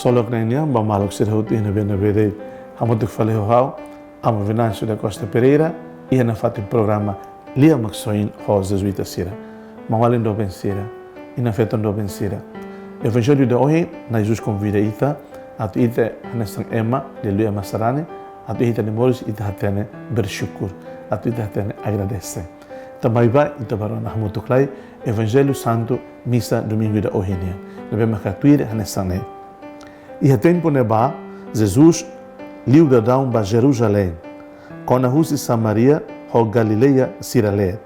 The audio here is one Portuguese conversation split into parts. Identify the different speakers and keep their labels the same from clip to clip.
Speaker 1: solo Ucrânia, Bamalok Sirhut, Ina Benavede, Hamutuk Falehau, Amo Venâncio da Costa Pereira, e na fato programa Lia Maxoin, Ros Jesuíta Sira. Mamalin do Bensira, e na feita do Bensira. Evangelho de hoje, na Jesus convida Ita, a tu Ita Hanesang Emma, de Luia Masarane, a tu Ita Nemoris, Ita Hatene, Bershukur, a tu Ita Hatene, agradece. Também vai, Ita Barona Hamutuklai, Evangelho Santo, Missa Domingo de hoje. Devemos catuir Hanesang. E a tempo neba, Jesus liu da down ba Jerusalém, com a Rússia Samaria, ho Galileia Sirale.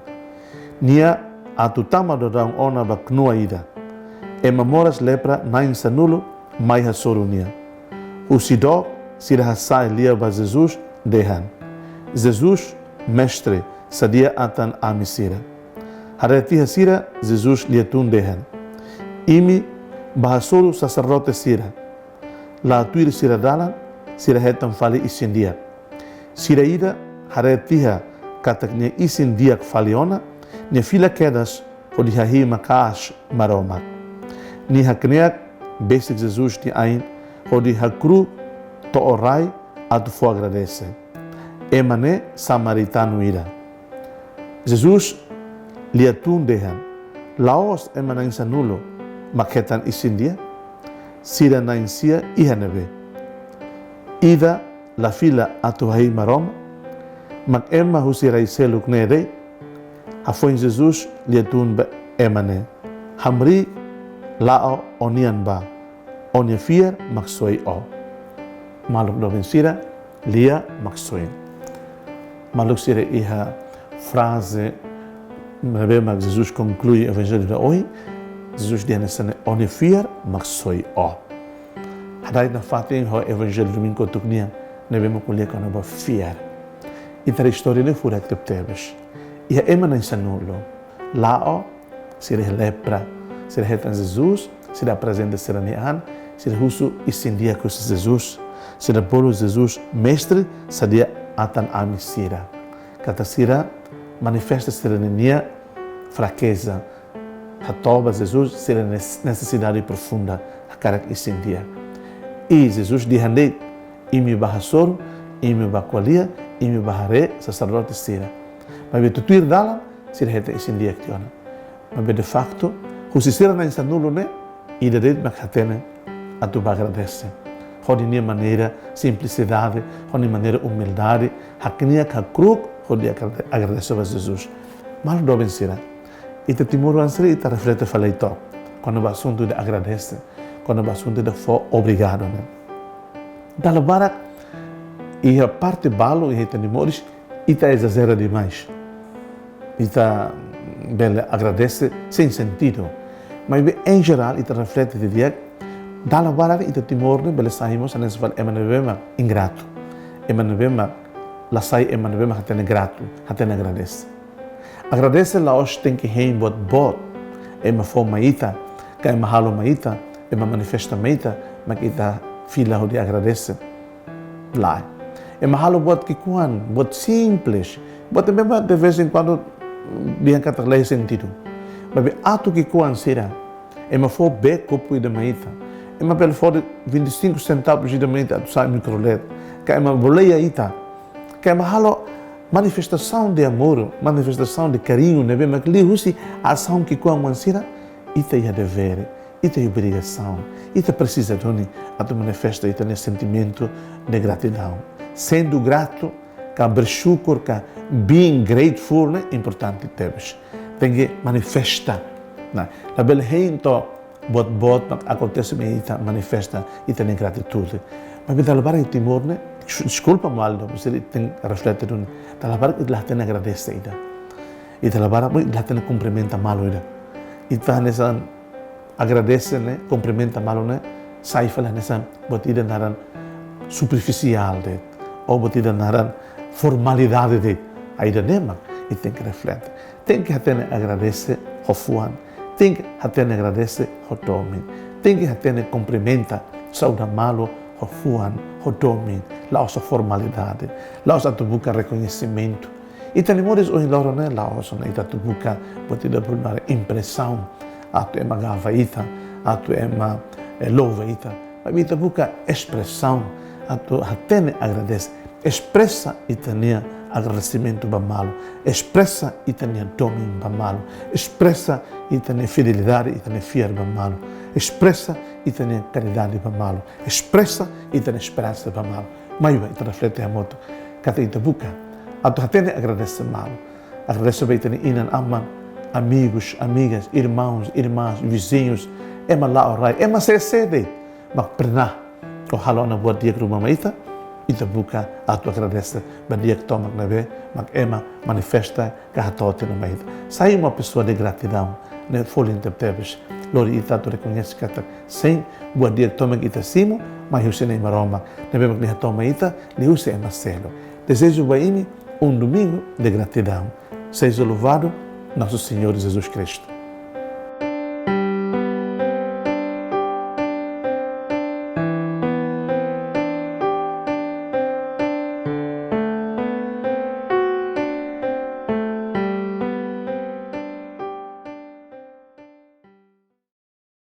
Speaker 1: Nia atutama da down ona ba Knuaida. E mamoras lepra na insanulo, mai ha sorunia. O sidó sira sai lia ba Jesus dehan. Jesus, mestre, sadia atan amisira. Hareti hasira, Jesus liatun dehan. Imi bahasoro sacerdote sira. La tuir sira dalan, sira hetan fali isindia. Sira ida, haretiha katak ne isindiak faliona, ne fila kedas, hodihahi makash maromak. Ni hakneak, basic Jesus ni ain, hodihakru to orai, atu fo agradece. Emane samaritano ida. Jesus liatun dehan. Laos emana insanulo, maketan isindia. Sira na insia ihanebe. Ida la fila atuhai marom, mak emma husirai seluk nere, hafoin Jesus liatun be emane. Hamri lao onian ba, onia fier maksoi o. Maluk do sira lia maksoi. Maluk sira iha frase, mak Jesus conclui o evangelho de hoje. Jesus diz nessa onifier maksoi o. Hadai na fatin ho evangelho domingo tuknia nevemo kulia kana ba fier. Ita história ne fura que tebes. E a emana insanulo. Lao sira lepra, sira hetan Jesus, sira presente seranian, sira husu isindia com Jesus, sira polo Jesus mestre sadia atan amisira. Kata sira manifesta serania fraqueza. Hatoba Jesus será necessidade profunda a cara que sentia. E Jesus diz imi bahasor, imi baqualia, imi bahare sacerdote sira. Mas betu tuir dalam sira heta isindia tiona. Mas de facto, o sira na insanulo ne e de mak hatene a tu agradece. Hodi nia maneira simplicidade, hodi maneira humildade, haknia ka kruk hodi agradece a Jesus. Mal do sira. E te timoro anseri ita reflete falei to. Quando o assunto de agradece, quando o assunto de for obrigado, né? Dalla barak e a parte balo e te timores ita exagera demais. Ita bele agradece sem sentido. Mas em geral ita reflete de dia dalla barak ita timorne bele saímos a nesse fal emanevema ingrato. Emanevema la sai emanevema hatene grato, hatene agradece. Agradece la os tem que rein bot é uma forma maita, que é uma halo maita, é uma manifesta maita, mas que ita fila de agradece lá. É uma halo bot que quan, bot simples, bot mesmo de vez em quando bien que trazer sentido. Mas ato que quan será, é uma for be copo de maita, é uma bela for de 25 centavos de maita, tu sabe microlet, que é uma boleia ita, que é uma halo manifestação de amor, manifestação de carinho, né? Mas que ali a ação que com a mansira, ita é dever, ita é obrigação, ita precisa de a tu manifesta ita nesse sentimento de gratidão. Sendo grato, que abrir shukr, que being grateful, né? Importante temos. Tem que manifestar, né? A bela reinto bot acontece me ita manifesta ita nem gratitude. Mas me dá lugar em Timor, né? Desculpa mal, mas ele tem refletir no. Dá lugar que ele tem agradece ida. E dá lugar que ele tem cumprimenta mal ida. E tá nessa agradece, né? Cumprimenta mal, né? Sai fala nessa batida naran superficial de, ou batida naran formalidade de. Aí da nema e tem que refletir. Tem que até agradece ao fuan. Tem que até agradece ao domin. Tem que até cumprimenta sauda malo ao fuan, ao domin. Lá a formalidade, lá a tu busca reconhecimento. E tenemos hoje lá né, lá a tu busca pode dar uma impressão, a tu é uma gavaita, a tu é uma louvaita. Habita busca expressão, até agradece, expressa e tenha agradecimento para malo, expressa e tenha domínio para malo, expressa e tenha fidelidade e tenha fiel para malo, expressa e tenha caridade para malo, expressa e tenha esperança para malo. Mas vai te refletir a moto, que te busca, até agradece malo, agradece para tenha inan aman, amigos, amigas, irmãos, irmãs, vizinhos, é lá orai, é mas sede, mas pernah, o halo na boa dia que uma maita, e te busca a tua agradece para dia que toma na vez, mas ema manifesta que a tua na maita. Sai uma pessoa de gratidão, né? Folha interpretes, lori ita tu reconhece que tá sem boa dia que toma ita simo, mas eu sei nem maroma, né? Bem que nem toma ita, lhe usa ema celo. Desejo para domingo de gratidão. Seja louvado nosso Senhor Jesus Cristo.